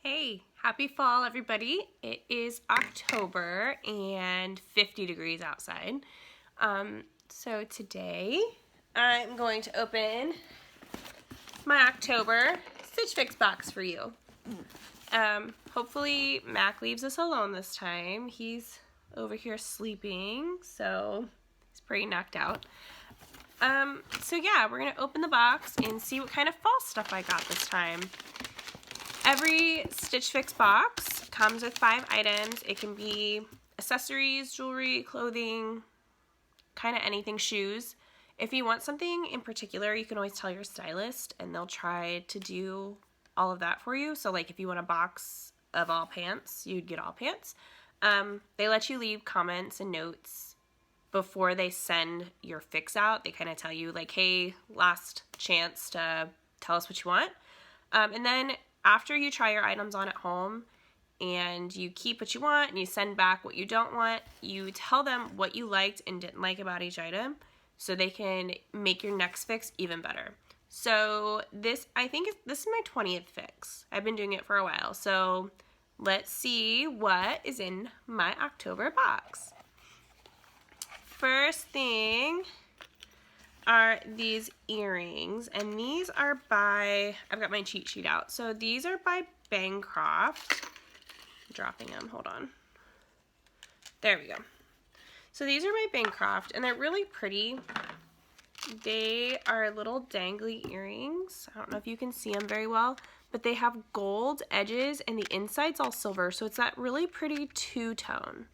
Hey, happy fall everybody. It is October and 50 degrees outside. So today I'm going to open my October Stitch Fix box for you. Hopefully Mac leaves us alone this time. He's over here sleeping, so he's pretty knocked out. So yeah, we're gonna open the box and see what kind of fall stuff I got this time. Every Stitch Fix box comes with 5 items. It can be accessories, jewelry, clothing, kind of anything, shoes. If you want something in particular, you can always tell your stylist and they'll try to do all of that for you. So like if you want a box of all pants, you'd get all pants. They let you leave comments and notes before they send your fix out. They kind of tell you like, hey, last chance to tell us what you want. And then after you try your items on at home and you keep what you want and you send back what you don't want, you tell them what you liked and didn't like about each item so they can make your next fix even better. So this is my 20th fix. I've been doing it for a while. So let's see what is in my October box. First thing are these earrings, and these are by, I've got my cheat sheet out. So these are by Bancroft. I'm dropping them, hold on. There we go. So these are by Bancroft, and they're really pretty. They are little dangly earrings. I don't know if you can see them very well, but they have gold edges and the inside's all silver, so it's that really pretty two-tone.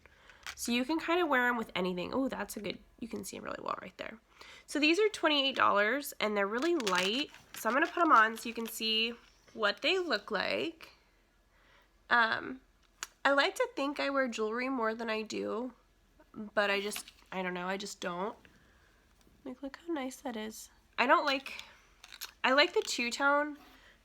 So you can kind of wear them with anything. Oh, that's a good, you can see them really well right there. So these are $28 and they're really light. So I'm going to put them on so you can see what they look like. I like to think I wear jewelry more than I do, but I don't know, I just don't. Like, look how nice that is. I like the two-tone.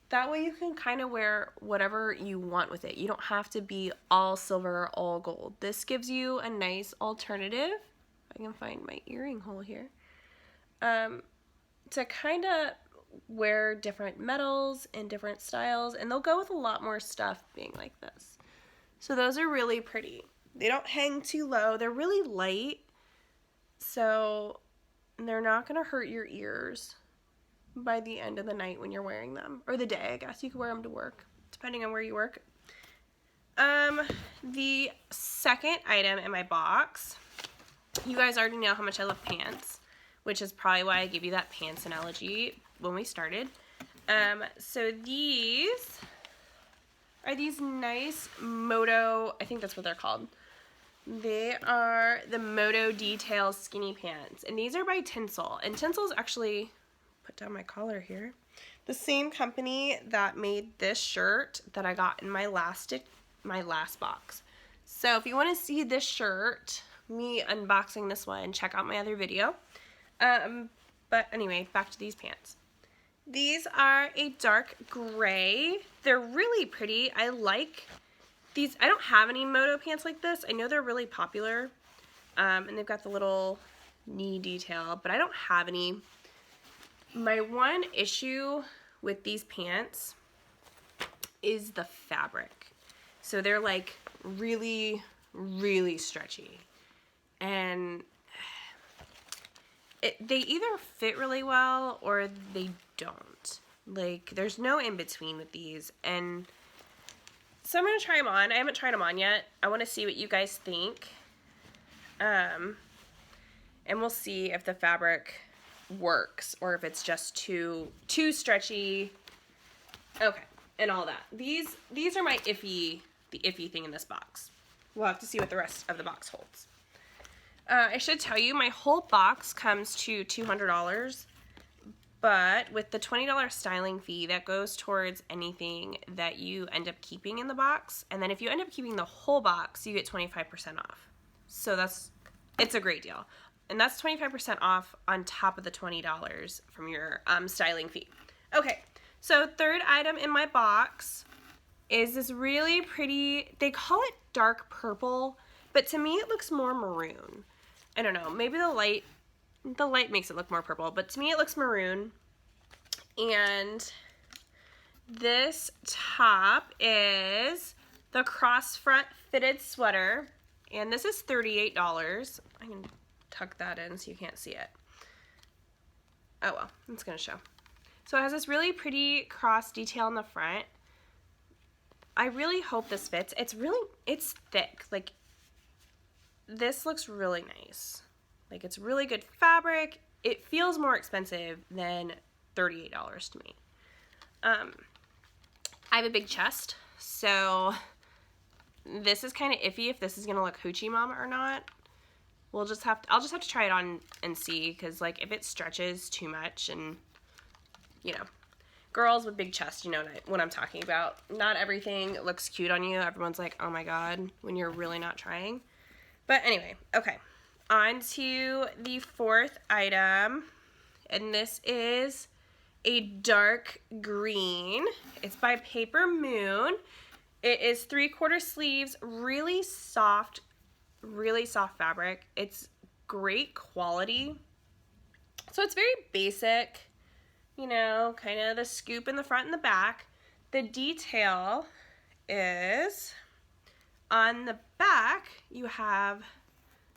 That way you can kind of wear whatever you want with it. You don't have to be all silver or all gold. This gives you a nice alternative. I can find my earring hole here. To kind of wear different metals and different styles, and they'll go with a lot more stuff being like this. So those are really pretty. They don't hang too low. They're really light, so they're not going to hurt your ears by the end of the night when you're wearing them, or the day. I guess you could wear them to work depending on where you work. The second item in my box, you guys already know how much I love pants, which is probably why I gave you that pants analogy when we started. So these are these nice Moto, I think that's what they're called. They are the Moto Detail skinny pants, and these are by Tinsel, and Tinsel's actually, put down my collar here, the same company that made this shirt that I got in my last box. So if you want to see this shirt, me unboxing this one, check out my other video. But anyway, back to these pants. These are a dark gray. They're really pretty. I like these. I don't have any Moto pants like this. I know they're really popular. And they've got the little knee detail, but I don't have any. My one issue with these pants is the fabric. So they're like really, really stretchy. And they either fit really well or they don't. Like, there's no in between with these. And so I'm going to try them on. I haven't tried them on yet. I want to see what you guys think. And we'll see if the fabric works or if it's just too stretchy. Okay, and all that. These are my the iffy thing in this box. We'll have to see what the rest of the box holds. I should tell you, my whole box comes to $200, but with the $20 styling fee, that goes towards anything that you end up keeping in the box. And then if you end up keeping the whole box, you get 25% off. So it's a great deal. And that's 25% off on top of the $20 from your styling fee. Okay, so third item in my box is this really pretty, they call it dark purple, but to me it looks more maroon. I don't know, maybe the light makes it look more purple, but to me it looks maroon. And this top is the cross front fitted sweater, and this is $38. I can tuck that in so you can't see it. Oh well, it's gonna show. So it has this really pretty cross detail in the front. I really hope this fits. It's thick. Like, this looks really nice. Like, it's really good fabric. It feels more expensive than $38 to me. I have a big chest, so this is kind of iffy if this is gonna look hoochie mama or not. I'll just have to try it on and see, because like if it stretches too much, and you know, girls with big chests, you know what I'm talking about. Not everything looks cute on you. Everyone's like, oh my god, when you're really not trying. But anyway, okay, on to the fourth item, and this is a dark green. It's by Paper Moon. It is 3/4 sleeves, really soft fabric. It's great quality. So it's very basic, you know, kind of the scoop in the front and the back. The detail is, on the back, you have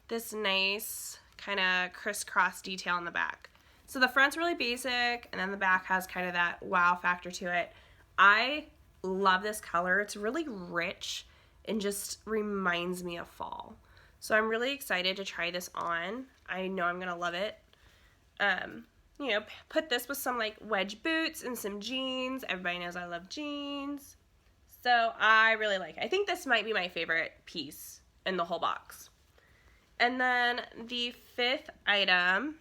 this nice kind of crisscross detail in the back. So the front's really basic, and then the back has kind of that wow factor to it. I love this color. It's really rich and just reminds me of fall. So I'm really excited to try this on. I know I'm gonna love it. You know, put this with some like wedge boots and some jeans. Everybody knows I love jeans. So I really like it. I think this might be my favorite piece in the whole box. And then the fifth item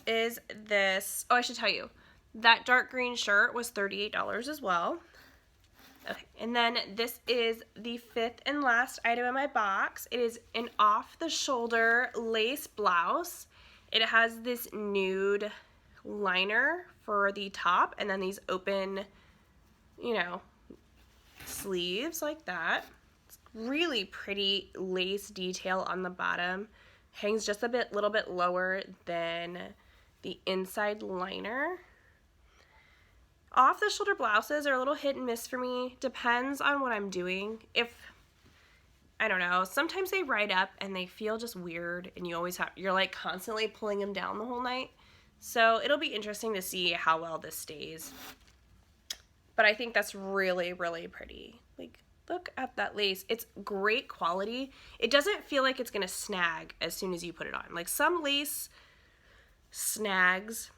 is this. Oh, I should tell you, that dark green shirt was $38 as well. Okay, and then this is the fifth and last item in my box. It is an off-the-shoulder lace blouse. It has this nude liner for the top, and then these open, you know, sleeves like that. It's really pretty lace detail on the bottom. Hangs just a little bit lower than the inside liner. Off-the-shoulder blouses are a little hit and miss for me. Depends on what I'm doing. I don't know, sometimes they ride up and they feel just weird, and you're like constantly pulling them down the whole night. So it'll be interesting to see how well this stays. But I think that's really, really pretty. Like, look at that lace. It's great quality. It doesn't feel like it's gonna snag as soon as you put it on. Like, some lace snags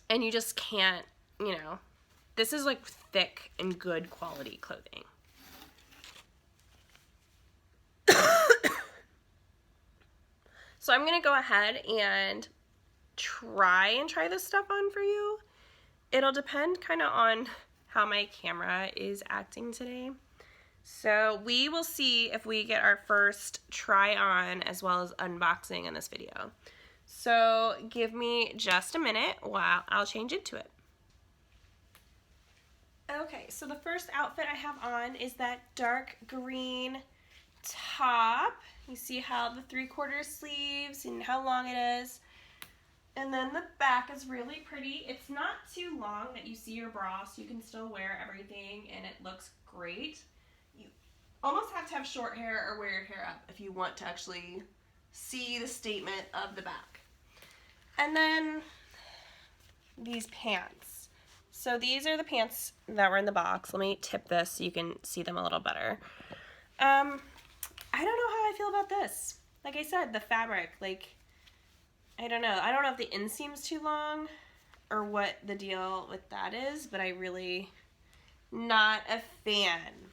and you just can't, you know, this is like thick and good quality clothing. So I'm gonna go ahead and try this stuff on for you. It'll depend kind of on how my camera is acting today. So we will see if we get our first try on as well as unboxing in this video. So give me just a minute while I'll change into it. Okay, so the first outfit I have on is that dark green top. You see how the 3/4 sleeves and how long it is. And then the back is really pretty. It's not too long that you see your bra, so you can still wear everything and it looks great. You almost have to have short hair or wear your hair up if you want to actually see the statement of the back. And then these pants. So these are the pants that were in the box. Let me tip this so you can see them a little better. I don't know how I feel about this. Like I said, the fabric, like, I don't know. I don't know if the inseam's too long or what the deal with that is, but I really not a fan.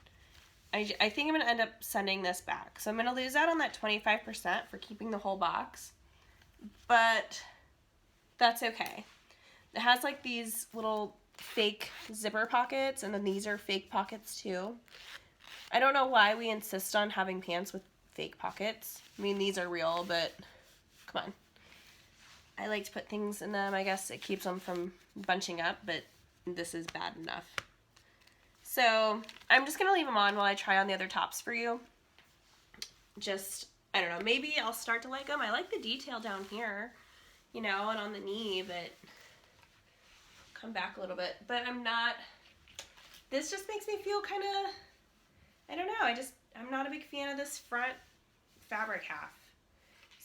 I think I'm going to end up sending this back. So I'm going to lose out on that 25% for keeping the whole box, but that's okay. It has like these little fake zipper pockets, and then these are fake pockets too. I don't know why we insist on having pants with fake pockets. I mean, these are real, but come on. I like to put things in them. I guess it keeps them from bunching up, but this is bad enough. So I'm just going to leave them on while I try on the other tops for you. Just, I don't know, maybe I'll start to like them. I like the detail down here, you know, and on the knee, but come back a little bit, but I'm not, this just makes me feel kind of, I don't know, I'm not a big fan of this front fabric half.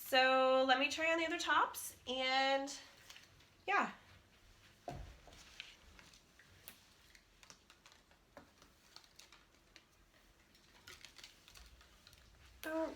So let me try on the other tops, and yeah. Oh,